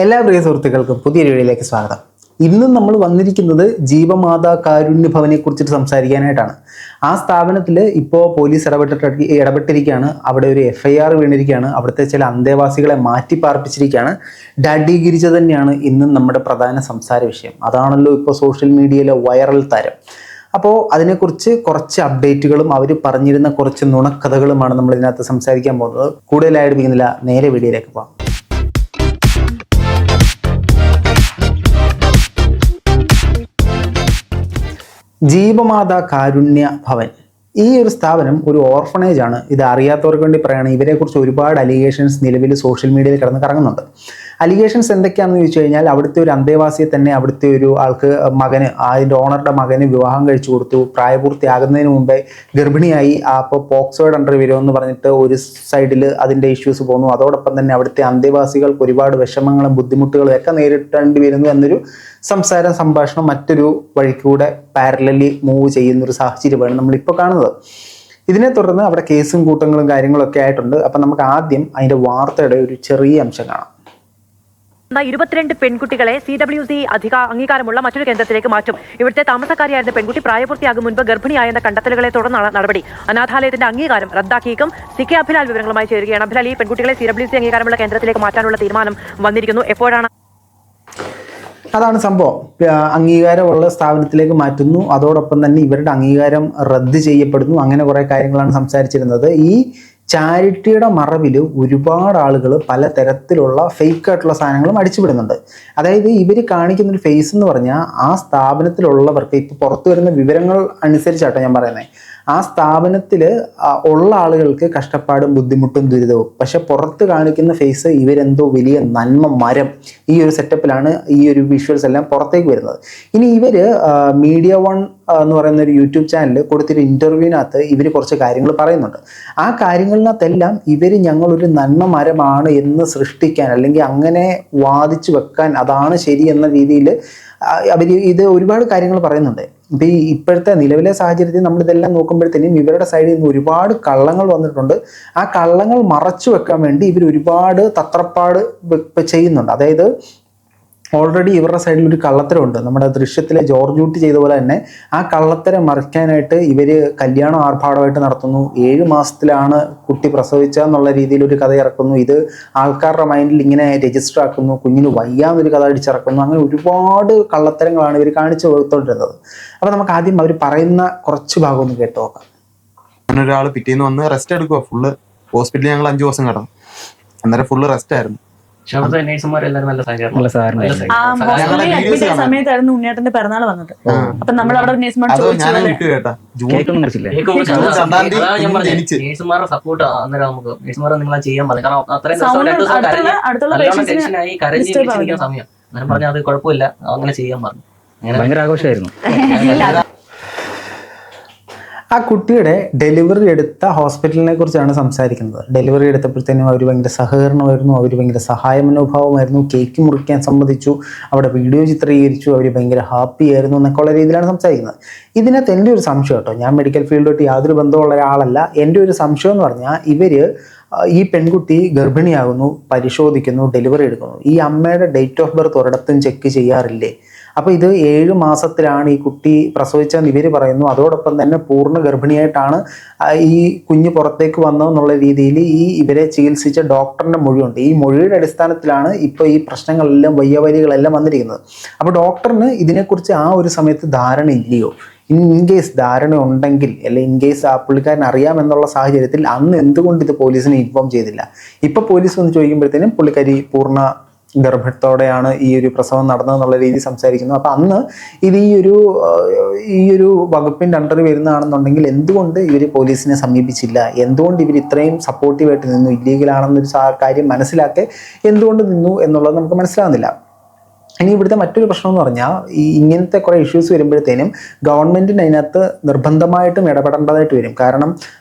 എല്ലാ പ്രിയ സുഹൃത്തുക്കൾക്കും പുതിയൊരു വീഡിയോയിലേക്ക് സ്വാഗതം. ഇന്നും നമ്മൾ വന്നിരിക്കുന്നത് ജീവമാതാ കാരുണ്യ ഭവനെ കുറിച്ചിട്ട് സംസാരിക്കാനായിട്ടാണ്. ആ സ്ഥാപനത്തിൽ ഇപ്പോൾ പോലീസ് ഇടപെട്ടിരിക്കുകയാണ്. അവിടെ ഒരു FIR വീണിരിക്കുകയാണ്. അവിടുത്തെ ചില അന്തേവാസികളെ മാറ്റി പാർപ്പിച്ചിരിക്കുകയാണ്. ഡാഡി ഗിരിജ തന്നെയാണ് ഇന്നും നമ്മുടെ പ്രധാന സംസാര വിഷയം. അതാണല്ലോ ഇപ്പോൾ സോഷ്യൽ മീഡിയയിലെ വൈറൽ താരം. അപ്പോൾ അതിനെക്കുറിച്ച് കുറച്ച് അപ്ഡേറ്റുകളും അവർ പറഞ്ഞിരുന്ന കുറച്ച് നുണക്കഥകളുമാണ് നമ്മൾ ഇതിനകത്ത് സംസാരിക്കാൻ പോകുന്നത്. കൂടുതലായി അടുപ്പിക്കുന്നില്ല, നേരെ വീഡിയോയിലേക്ക് പോകാം. ജീവമാതാ കാരുണ്യ ഭവൻ ഈ ഒരു സ്ഥാപനം ഒരു ഓർഫണേജ് ആണ്. ഇത് അറിയാത്തവർക്ക് വേണ്ടി പറയുകയാണെങ്കിൽ ഇവരെക്കുറിച്ച് ഒരുപാട് അലിഗേഷൻസ് നിലവിൽ സോഷ്യൽ മീഡിയയിൽ കിടന്ന് കറങ്ങുന്നുണ്ട്. അലിഗേഷൻസ് എന്തൊക്കെയാണെന്ന് ചോദിച്ചു കഴിഞ്ഞാൽ, അവിടുത്തെ ഒരു അന്തേവാസിയെ തന്നെ അവിടുത്തെ ഒരു ആൾക്ക് മകന്, അതിൻ്റെ ഓണറുടെ മകന് വിവാഹം കഴിച്ചു കൊടുത്തു. പ്രായപൂർത്തിയാകുന്നതിന് മുമ്പേ ഗർഭിണിയായി. അപ്പോൾ പോക്സോയുടെ അണ്ടർ വരുമെന്ന് പറഞ്ഞിട്ട് ഒരു സൈഡിൽ അതിൻ്റെ ഇഷ്യൂസ് പോകുന്നു. അതോടൊപ്പം തന്നെ അവിടുത്തെ അന്തേവാസികൾക്ക് ഒരുപാട് വിഷമങ്ങളും ബുദ്ധിമുട്ടുകളും ഒക്കെ നേരിട്ടേണ്ടി വരുന്നു എന്നൊരു സംഭാഷണം മറ്റൊരു വഴിക്കൂടെ പാരലലി മൂവ് ചെയ്യുന്നൊരു സാഹചര്യമാണ് നമ്മളിപ്പോൾ കാണുന്നത്. ഇതിനെ തുടർന്ന് അവിടെ കേസും കൂട്ടങ്ങളും കാര്യങ്ങളൊക്കെ ആയിട്ടുണ്ട്. അപ്പം നമുക്ക് ആദ്യം അതിൻ്റെ വാർത്തയുടെ ഒരു ചെറിയ അംശം കാണാം. 22 പെൺകുട്ടികളെ CWC അംഗീകാരമുള്ള മറ്റൊരു കേന്ദ്രത്തിലേക്ക് മാറ്റും. ഇവിടുത്തെ താമസക്കാരിയായിരുന്ന പെൺകുട്ടി പ്രായപൂർത്തിയാകും മുൻപ് ഗർഭിണിയായെന്ന കണ്ടെത്തലുകളെ തുടർന്നാണ് നടപടി. അനാഥാലയത്തിന്റെ അംഗീകാരം റദ്ദാക്കിയേക്കും. CK അഭിലാൽ വിവരങ്ങളുമായി ചേരുകയാണ്. അഭിലാൽ, ഈ പെൺകുട്ടികളെ CWC അംഗീകാരമുള്ള കേന്ദ്രത്തിലേക്ക് മാറ്റാനുള്ള തീരുമാനം വന്നിരിക്കുന്നു. എപ്പോഴാണ്? അതാണ് സംഭവം. അംഗീകാരമുള്ള സ്ഥാപനത്തിലേക്ക് മാറ്റുന്നു. അതോടൊപ്പം തന്നെ ഇവരുടെ അംഗീകാരം റദ്ദ് ചെയ്യപ്പെടുന്നു. അങ്ങനെ കുറേ കാര്യങ്ങളാണ് സംസാരിച്ചിരുന്നത്. ഈ ചാരിറ്റിയുടെ മറവിൽ ഒരുപാട് ആളുകൾ പല തരത്തിലുള്ള ഫേക്ക് ആയിട്ടുള്ള സാധനങ്ങളും അടിച്ചുവിടുന്നുണ്ട്. അതായത് ഇവർ കാണിക്കുന്നൊരു ഫേസ് എന്ന് പറഞ്ഞാൽ ആ സ്ഥാപനത്തിലുള്ളവർക്ക് ഇപ്പോൾ പുറത്തു വരുന്ന വിവരങ്ങൾ അനുസരിച്ചാട്ടോ ഞാൻ പറയുന്നത്, ആ സ്ഥാപനത്തിൽ ഉള്ള ആളുകൾക്ക് കഷ്ടപ്പാടും ബുദ്ധിമുട്ടും ദുരിതവും. പക്ഷെ പുറത്ത് കാണിക്കുന്ന ഫേസ് ഇവരെന്തോ വലിയ നന്മ മരം. ഈ ഒരു സെറ്റപ്പിലാണ് ഈ ഒരു വിഷ്വൽസ് എല്ലാം പുറത്തേക്ക് വരുന്നത്. ഇനി ഇവർ മീഡിയ വൺ എന്ന് പറയുന്ന ഒരു യൂട്യൂബ് ചാനൽ കൊടുത്തൊരു ഇൻ്റർവ്യൂവിനകത്ത് ഇവർ കുറച്ച് കാര്യങ്ങൾ പറയുന്നുണ്ട്. ആ കാര്യങ്ങളിനകത്തെല്ലാം ഇവർ ഞങ്ങളൊരു നന്മ മരമാണ് എന്ന് സൃഷ്ടിക്കാൻ, അല്ലെങ്കിൽ അങ്ങനെ വാദിച്ചു വെക്കാൻ, അതാണ് ശരി എന്ന രീതിയിൽ അവർ ഇത് ഒരുപാട് കാര്യങ്ങൾ പറയുന്നുണ്ട്. ഇപ്പം ഈ ഇപ്പോഴത്തെ നിലവിലെ സാഹചര്യത്തിൽ നമ്മളിതെല്ലാം നോക്കുമ്പോഴത്തേനും ഇവരുടെ സൈഡിൽ നിന്ന് ഒരുപാട് കള്ളങ്ങൾ വന്നിട്ടുണ്ട്. ആ കള്ളങ്ങൾ മറച്ചു വെക്കാൻ വേണ്ടി ഇവർ ഒരുപാട് തത്രപ്പാട് ചെയ്യുന്നുണ്ട്. അതായത് ഓൾറെഡി ഇവരുടെ സൈഡിൽ ഒരു കള്ളത്തരമുണ്ട്. നമ്മുടെ ദൃശ്യത്തിലെ ജോർജ് ഊട്ടി ചെയ്ത പോലെ തന്നെ ആ കള്ളത്തരം മറിക്കാനായിട്ട് ഇവർ കല്യാണം ആർഭാടമായിട്ട് നടത്തുന്നു. 7 മാസത്തിലാണ് കുട്ടി പ്രസവിച്ചെന്നുള്ള രീതിയിൽ ഒരു കഥ ഇറക്കുന്നു. ഇത് ആൾക്കാരുടെ മൈൻഡിൽ ഇങ്ങനെ രജിസ്റ്റർ ആക്കുന്നു. കുഞ്ഞിന് വയ്യാന്നൊരു കഥ അടിച്ചിറക്കുന്നു. അങ്ങനെ ഒരുപാട് കള്ളത്തരങ്ങളാണ് ഇവർ കാണിച്ചു കൊടുത്തോണ്ടിരുന്നത്. അപ്പോൾ നമുക്ക് ആദ്യം അവർ പറയുന്ന കുറച്ച് ഭാഗം ഒന്ന് കേട്ട് നോക്കാം. ഒരാൾ പിറ്റേന്ന് വന്ന് റെസ്റ്റ് എടുക്കുക. ഫുള്ള് ഹോസ്പിറ്റലിൽ ഞങ്ങൾ 5 ദിവസം കിടന്നു. അന്നേരം ഫുള്ള് റെസ്റ്റ് ആയിരുന്നു. സമയത്തായിരുന്നു ഉണ്ണിയേട്ടന്റെ പിറന്നാൾ വന്നത്. അപ്പൊ നമ്മൾ അവിടെ നേഴ്സുമാരുടെ സപ്പോർട്ട് അന്നേരം നമുക്ക് നേഴ്സുമാരെ നിങ്ങളെ ചെയ്യാൻ പറഞ്ഞു. കാരണം അത്രയും കരഞ്ഞിരിക്കുന്ന സമയം അന്നേരം പറഞ്ഞാൽ അത് കുഴപ്പമില്ല, അങ്ങനെ ചെയ്യാൻ പറഞ്ഞു. ഭയങ്കര ആഘോഷമായിരുന്നു. ആ കുട്ടിയുടെ ഡെലിവറി എടുത്ത ഹോസ്പിറ്റലിനെ കുറിച്ചാണ് സംസാരിക്കുന്നത്. ഡെലിവറി എടുത്തപ്പോഴത്തേനും അവർ ഭയങ്കര സഹകരണമായിരുന്നു, അവർ ഭയങ്കര സഹായ മനോഭാവമായിരുന്നു. കേക്ക് മുറിക്കാൻ സമ്മതിച്ചു, അവിടെ വീഡിയോ ചിത്രീകരിച്ചു, അവർ ഭയങ്കര ഹാപ്പി ആയിരുന്നു എന്നൊക്കെ ഉള്ള രീതിയിലാണ് സംസാരിക്കുന്നത്. ഇതിനകത്ത് എൻ്റെ ഒരു സംശയം കേട്ടോ, ഞാൻ മെഡിക്കൽ ഫീൽഡോട്ട് യാതൊരു ബന്ധമുള്ള ഒരാളല്ല. എൻ്റെ ഒരു സംശയം എന്ന് പറഞ്ഞാൽ, ഇവർ ഈ പെൺകുട്ടി ഗർഭിണിയാകുന്നു, പരിശോധിക്കുന്നു, ഡെലിവറി എടുക്കുന്നു. ഈ അമ്മയുടെ ഡേറ്റ് ഓഫ് ബർത്ത് ഒരിടത്തും ചെക്ക് ചെയ്യാറില്ലേ? അപ്പോൾ ഇത് 7 മാസത്തിലാണ് ഈ കുട്ടി പ്രസവിച്ചെന്ന് ഇവർ പറയുന്നു. അതോടൊപ്പം തന്നെ പൂർണ്ണ ഗർഭിണിയായിട്ടാണ് ഈ കുഞ്ഞ് പുറത്തേക്ക് വന്നതെന്നുള്ള രീതിയിൽ ഈ ഇവരെ ചികിത്സിച്ച ഡോക്ടറിൻ്റെ മൊഴിയുണ്ട്. ഈ മൊഴിയുടെ അടിസ്ഥാനത്തിലാണ് ഇപ്പോൾ ഈ പ്രശ്നങ്ങളെല്ലാം വയ്യവലികളെല്ലാം വന്നിരിക്കുന്നത്. അപ്പോൾ ഡോക്ടറിന് ഇതിനെക്കുറിച്ച് ആ ഒരു സമയത്ത് ധാരണ ഇല്ലയോ? ഇൻകേസ് ധാരണ ഉണ്ടെങ്കിൽ, അല്ലെങ്കിൽ ഇൻകേസ് ആ പുള്ളിക്കാരൻ അറിയാമെന്നുള്ള സാഹചര്യത്തിൽ അന്ന് എന്തുകൊണ്ട് ഇത് പോലീസിനെ ഇൻഫോം ചെയ്തില്ല? ഇപ്പോൾ പോലീസ് വന്ന് ചോദിക്കുമ്പോഴത്തേനും പുള്ളിക്കാരി പൂർണ്ണ ഗർഭത്തോടെയാണ് ഈ ഒരു പ്രസവം നടന്നതെന്നുള്ള രീതി സംസാരിക്കുന്നു. അപ്പം അന്ന് ഇത് ഈ ഒരു വകുപ്പിൻ്റെ അണ്ടർ വരുന്നതാണെന്നുണ്ടെങ്കിൽ എന്തുകൊണ്ട് ഇവർ പോലീസിനെ സമീപിച്ചില്ല? എന്തുകൊണ്ട് ഇവർ ഇത്രയും സപ്പോർട്ടീവായിട്ട് നിന്നു? ഇല്ലീഗലാണെന്നൊരു കാര്യം മനസ്സിലാക്കി എന്തുകൊണ്ട് നിന്നു എന്നുള്ളത് നമുക്ക് മനസ്സിലാകുന്നില്ല. ഇനി ഇവിടുത്തെ മറ്റൊരു പ്രശ്നം എന്ന് പറഞ്ഞാൽ ഈ ഇങ്ങനത്തെ കുറേ ഇഷ്യൂസ് വരുമ്പോഴത്തേനും ഗവൺമെൻറ്റിന് അതിനകത്ത് നിർബന്ധമായിട്ടും ഇടപെടേണ്ടതായിട്ട് വരും. കാരണം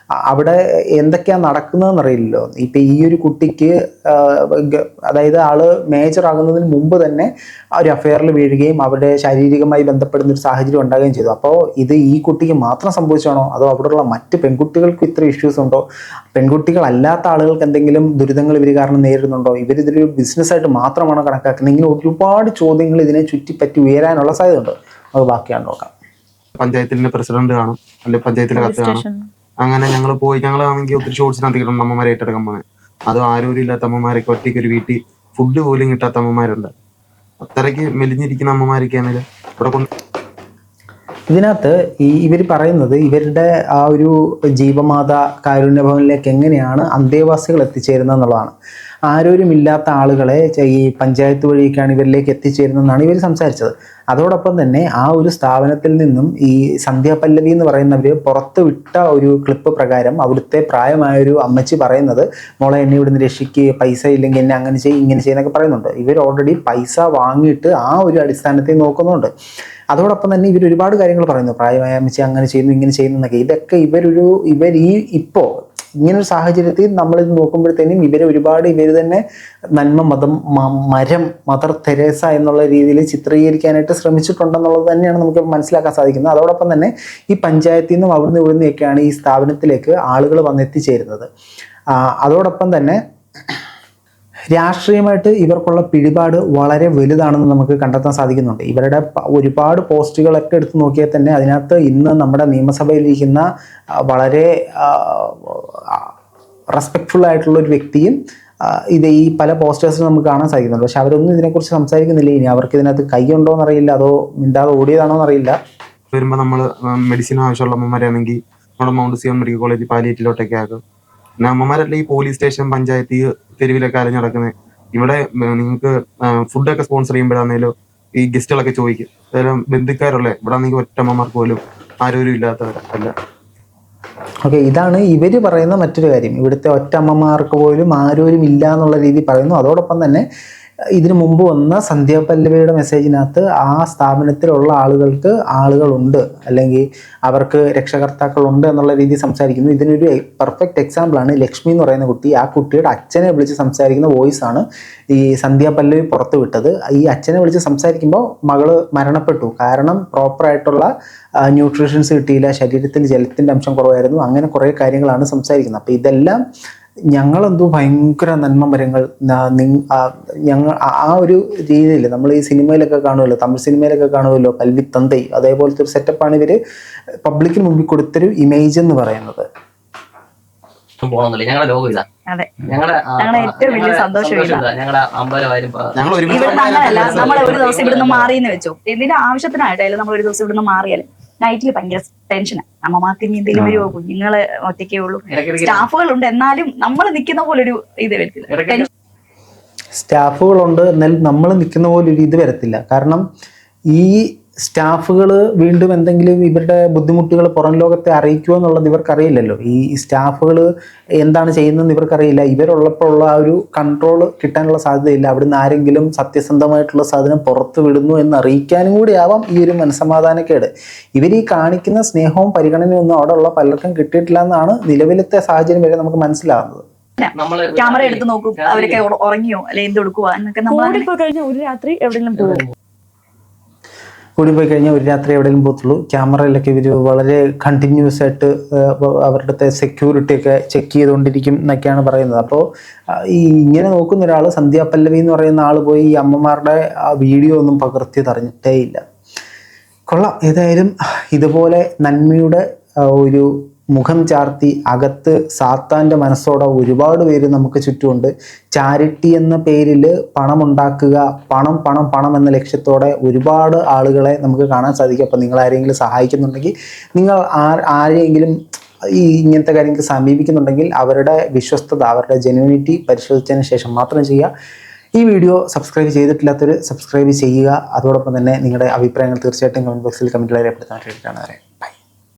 അവിടെ എന്തൊക്കെയാണ് നടക്കുന്നതെന്ന് അറിയില്ലല്ലോ. ഇപ്പം ഈ ഒരു കുട്ടിക്ക് അതായത് ആള് മേജർ ആകുന്നതിന് മുമ്പ് തന്നെ ഒരു അഫെയറിൽ വീഴുകയും അവിടെ ശാരീരികമായി ബന്ധപ്പെടുന്ന ഒരു സാഹചര്യം ഉണ്ടാകുകയും ചെയ്തു. അപ്പോൾ ഇത് ഈ കുട്ടിക്ക് മാത്രം സംഭവിച്ചാണോ, അതോ അവിടെയുള്ള മറ്റ് പെൺകുട്ടികൾക്ക് ഇത്ര ഇഷ്യൂസ് ഉണ്ടോ, പെൺകുട്ടികളല്ലാത്ത ആളുകൾക്ക് എന്തെങ്കിലും ദുരിതങ്ങൾ ഇവർ കാരണം നേരിടുന്നുണ്ടോ, ഇവരിതൊരു ബിസിനസ്സായിട്ട് മാത്രമാണോ കണക്കാക്കുന്നത്? ഇങ്ങനെ ഒരുപാട് ചോദ്യങ്ങൾ ഇതിനെ ചുറ്റിപ്പറ്റി ഉയരാനുള്ള സാധ്യതയുണ്ട്. അത് ബാക്കിയാണ് നോക്കാം. പഞ്ചായത്തിന്റെ പ്രസിഡന്റ് കാണും, അല്ലെങ്കിൽ പഞ്ചായത്തിലെ കത്ത് കാണും. അങ്ങനെ ഞങ്ങളാണെങ്കിൽ ഒത്തിരി ഷോർട്സിനകത്ത് കിട്ടും അമ്മമാരെ ഏറ്റെടുക്കാൻ പോകുന്നത്. അതും ആരോരും ഇല്ലാത്ത അമ്മമാരൊക്കെ ഒറ്റയ്ക്ക് ഒരു വീട്ടിൽ ഫുഡ് പോലും കിട്ടാത്ത അമ്മമാരുണ്ട്. അത്രയ്ക്ക് മെലിഞ്ഞിരിക്കുന്ന അമ്മമാരൊക്കെയാണെങ്കിൽ ഇവിടെ കൊണ്ട് ഇതിനകത്ത് ഇവർ പറയുന്നത് ഇവരുടെ ആ ഒരു ജീവമാത കാരുണ്യഭവനിലേക്ക് എങ്ങനെയാണ് അന്തേവാസികൾ എത്തിച്ചേരുന്നത് എന്നുള്ളതാണ്. ആരോരുമില്ലാത്ത ആളുകളെ ഈ പഞ്ചായത്ത് വഴിയൊക്കെയാണ് ഇവരിലേക്ക് എത്തിച്ചേരുന്നതെന്നാണ് ഇവർ സംസാരിച്ചത്. അതോടൊപ്പം തന്നെ ആ ഒരു സ്ഥാപനത്തിൽ നിന്നും ഈ സന്ധ്യ പല്ലവി എന്ന് പറയുന്നവർ പുറത്ത് വിട്ട ഒരു ക്ലിപ്പ് പ്രകാരം അവിടുത്തെ പ്രായമായൊരു അമ്മച്ചി പറയുന്നത്, മോളെ എന്നെ ഇവിടുന്ന് രക്ഷിക്ക്, പൈസ ഇല്ലെങ്കിൽ എന്നെ അങ്ങനെ ചെയ്യും ഇങ്ങനെ ചെയ്യുന്നൊക്കെ പറയുന്നുണ്ട്. ഇവർ ഓൾറെഡി പൈസ വാങ്ങിയിട്ട് ആ ഒരു അടിസ്ഥാനത്തിൽ നോക്കുന്നുണ്ട്. അതോടൊപ്പം തന്നെ ഇവർ ഒരുപാട് കാര്യങ്ങൾ പറയുന്നു, പ്രായമായ അമ്മച്ചി അങ്ങനെ ചെയ്യുന്നു ഇങ്ങനെ ചെയ്യുന്നു എന്നൊക്കെ. ഇതൊക്കെ ഇവർ ഇപ്പോൾ ഇങ്ങനൊരു സാഹചര്യത്തിൽ നമ്മളിത് നോക്കുമ്പോഴത്തേനും ഇവർ തന്നെ നന്മ മരം മദർ തെരേസ എന്നുള്ള രീതിയിൽ ചിത്രീകരിക്കാനായിട്ട് ശ്രമിച്ചിട്ടുണ്ടെന്നുള്ളത് തന്നെയാണ് നമുക്ക് മനസ്സിലാക്കാൻ സാധിക്കുന്നത്. അതോടൊപ്പം തന്നെ ഈ പഞ്ചായത്തിൽ നിന്നും അവിടുന്ന് ഇവിടുന്നൊക്കെയാണ് ഈ സ്ഥാപനത്തിലേക്ക് ആളുകൾ വന്നെത്തിച്ചേരുന്നത്. അതോടൊപ്പം തന്നെ രാഷ്ട്രീയമായിട്ട് ഇവർക്കുള്ള പിടിപാട് വളരെ വലുതാണെന്ന് നമുക്ക് കണ്ടെത്താൻ സാധിക്കുന്നുണ്ട്. ഇവരുടെ ഒരുപാട് പോസ്റ്റുകളൊക്കെ എടുത്ത് നോക്കിയാൽ തന്നെ അതിനകത്ത് ഇന്ന് നമ്മുടെ നിയമസഭയിലിരിക്കുന്ന വളരെ റെസ്പെക്ട്ഫുൾ ആയിട്ടുള്ള ഒരു വ്യക്തിയും ഈ പല പോസ്റ്റേഴ്സിലും നമുക്ക് കാണാൻ സാധിക്കുന്നുണ്ട്. പക്ഷെ അവരൊന്നും ഇതിനെക്കുറിച്ച് സംസാരിക്കുന്നില്ല. ഇനി അവർക്ക് ഇതിനകത്ത് കൈയുണ്ടോ എന്നറിയില്ല, അതോ മിണ്ടാതെ ഓടിയതാണോ എന്നറിയില്ല. വരുമ്പോൾ നമ്മൾ മെഡിസിൻ ആവശ്യമുള്ള അമ്മമാരാണെങ്കിൽ നമ്മുടെ മൗണ്ട് സിയോൺ മെഡിക്കൽ കോളേജ് പാലിയേറ്റീവിലോട്ടൊക്കെ ആക്കും. പിന്നെ അമ്മമാരല്ല ഈ പോലീസ് സ്റ്റേഷൻ, പഞ്ചായത്ത്, തെരുവിലൊക്കെ അലഞ്ഞു നടക്കുന്നത്. ഇവിടെ നിങ്ങൾക്ക് ഫുഡൊക്കെ സ്പോൺസർ ചെയ്യുമ്പോഴാണേലും ഈ ഗസ്റ്റുകളൊക്കെ ചോദിക്കും, അതായത് ബന്ധുക്കാരുള്ള ഇവിടെ ആണെങ്കിൽ ഒറ്റ അമ്മമാർക്ക് പോലും ആരോരും ഇല്ലാത്തവരല്ല. ഓക്കെ, ഇതാണ് ഇവർ പറയുന്ന മറ്റൊരു കാര്യം. ഇവിടുത്തെ ഒറ്റ അമ്മമാർക്ക് പോലും ആരോരും ഇല്ല എന്നുള്ള രീതി പറയുന്നു. അതോടൊപ്പം തന്നെ ഇതിനു മുമ്പ് വന്ന സന്ധ്യ പല്ലവിയുടെ മെസ്സേജിനകത്ത് ആ സ്ഥാപനത്തിലുള്ള ആളുകളുണ്ട്, അല്ലെങ്കിൽ അവർക്ക് രക്ഷകർത്താക്കളുണ്ട് എന്നുള്ള രീതി സംസാരിക്കുന്നു. ഇതിനൊരു പെർഫെക്റ്റ് എക്സാമ്പിളാണ് ലക്ഷ്മി എന്ന് പറയുന്ന കുട്ടി. ആ കുട്ടിയുടെ അച്ഛനെ വിളിച്ച് സംസാരിക്കുന്ന വോയിസ് ആണ് ഈ സന്ധ്യ പല്ലവി പുറത്തു വിട്ടത്. ഈ അച്ഛനെ വിളിച്ച് സംസാരിക്കുമ്പോൾ മകള് മരണപ്പെട്ടു, കാരണം പ്രോപ്പറായിട്ടുള്ള ന്യൂട്രീഷൻസ് കിട്ടിയില്ല, ശരീരത്തിൽ ജലത്തിൻ്റെ അംശം കുറവായിരുന്നു, അങ്ങനെ കുറേ കാര്യങ്ങളാണ് സംസാരിക്കുന്നത്. അപ്പോൾ ഇതെല്ലാം ഞങ്ങളെന്തോ ഭയങ്കര നന്മ മരങ്ങൾ, ഞങ്ങൾ ആ ഒരു രീതിയിൽ നമ്മൾ ഈ സിനിമയിലൊക്കെ കാണുമല്ലോ, തമിഴ് സിനിമയിലൊക്കെ കാണുമല്ലോ, കൽവിത്തന്തൈ, അതേപോലത്തെ ഒരു സെറ്റപ്പാണ് ഇവർ പബ്ലിക്കിന് മുമ്പിൽ കൊടുത്തൊരു ഇമേജ് എന്ന് പറയുന്നത്. ഞങ്ങളുടെ ലോകം ഇതാ, അതെ, ഞങ്ങളുടെ ഏറ്റവും വലിയ സന്തോഷം ഞങ്ങളുടെ അമ്പലമായാലും ഇവിടുന്ന് അങ്ങനെയല്ല. നമ്മൾ ഒരു ദിവസം ഇവിടുന്ന് മാറിയെന്ന് വെച്ചോ, എന്തിന്റെ ആവശ്യത്തിനായിട്ടായാലും നമ്മൾ ഒരു ദിവസം ഇവിടുന്ന് മാറിയാലും നൈറ്റിൽ ഭയങ്കര ടെൻഷനാണ്. അമ്മമാർക്ക് ഇനി എന്തെങ്കിലും വരുമോ, കുഞ്ഞുങ്ങള് ഒറ്റയ്ക്കേ ഉള്ളൂ, സ്റ്റാഫുകളുണ്ട്, എന്നാലും നമ്മൾ നിൽക്കുന്ന പോലൊരു ഇത് വരത്തില്ല. സ്റ്റാഫുകളുണ്ട് എന്നാലും നമ്മൾ നിൽക്കുന്ന പോലൊരു ഇത് വരത്തില്ല. കാരണം ഈ സ്റ്റാഫുകൾ വീണ്ടും എന്തെങ്കിലും ഇവരുടെ ബുദ്ധിമുട്ടുകൾ പുറം ലോകത്തെ അറിയിക്കുമോ എന്നുള്ളത് ഇവർക്കറിയില്ലല്ലോ. ഈ സ്റ്റാഫുകൾ എന്താണ് ചെയ്യുന്നതെന്ന് ഇവർക്കറിയില്ല. ഇവരുള്ളപ്പോൾ ഉള്ള ആ ഒരു കൺട്രോൾ കിട്ടാനുള്ള സാധ്യതയില്ല. അവിടുന്ന് ആരെങ്കിലും സത്യസന്ധമായിട്ടുള്ള സാധനം പുറത്ത് വിടുന്നു എന്ന് അറിയിക്കാനും കൂടി ആവാം ഈ ഒരു മനസ്സമാധാനക്കേട്. ഇവർ ഈ കാണിക്കുന്ന സ്നേഹവും പരിഗണനയും ഒന്നും അവിടെ ഉള്ള പലർക്കും കിട്ടിയിട്ടില്ല എന്നാണ് നിലവിലത്തെ സാഹചര്യം വരെ നമുക്ക് മനസ്സിലാവുന്നത്. ക്യാമറ എടുത്ത് നോക്കും, അവരൊക്കെ ഉറങ്ങിയോ അല്ലെ എന്തെടുക്കുക എന്നൊക്കെ. നമ്മൾ കഴിഞ്ഞ ഒരു രാത്രി എവിടെയെങ്കിലും പോകും, കൂടിപ്പോയി കഴിഞ്ഞാൽ ഒരു രാത്രി എവിടെയെങ്കിലും പോകത്തുള്ളൂ. ക്യാമറയിലൊക്കെ ഇവർ വളരെ കണ്ടിന്യൂസ് ആയിട്ട് അവരുടെ സെക്യൂരിറ്റി ഒക്കെ ചെക്ക് ചെയ്തുകൊണ്ടിരിക്കും എന്നൊക്കെയാണ് പറയുന്നത്. അപ്പോൾ ഈ ഇങ്ങനെ നോക്കുന്ന ഒരാൾ, സന്ധ്യ പല്ലവി എന്ന് പറയുന്ന ആൾ പോയി ഈ അമ്മമാരുടെ ആ വീഡിയോ ഒന്നും പകർത്തി തറിഞ്ഞിട്ടേ ഇല്ല. കൊള്ളാം. ഏതായാലും ഇതുപോലെ നന്മയുടെ ഒരു മുഖം ചാർത്തി അകത്ത് സാത്താൻ്റെ മനസ്സോടെ ഒരുപാട് പേര് നമുക്ക് ചുറ്റുമുണ്ട്. ചാരിറ്റി എന്ന പേരിൽ പണമുണ്ടാക്കുക, പണം പണം പണം എന്ന ലക്ഷ്യത്തോടെ ഒരുപാട് ആളുകളെ നമുക്ക് കാണാൻ സാധിക്കും. അപ്പോൾ നിങ്ങൾ ആരെങ്കിലും സഹായിക്കുന്നുണ്ടെങ്കിൽ, നിങ്ങൾ ആരെയെങ്കിലും ഈ ഇങ്ങനത്തെ കാര്യങ്ങൾക്ക് സമീപിക്കുന്നുണ്ടെങ്കിൽ അവരുടെ വിശ്വസ്തത, അവരുടെ ജെന്യൂനിറ്റി പരിശോധിച്ചതിന് ശേഷം മാത്രം ചെയ്യുക. ഈ വീഡിയോ സബ്സ്ക്രൈബ് ചെയ്തിട്ടില്ലാത്തവർ സബ്സ്ക്രൈബ് ചെയ്യുക. അതോടൊപ്പം തന്നെ നിങ്ങളുടെ അഭിപ്രായങ്ങൾ തീർച്ചയായിട്ടും കമൻറ്റ് ബോക്സിൽ കമൻറ്റിൽ രേഖപ്പെടുത്താൻ വേണ്ടിയിട്ടാണ്.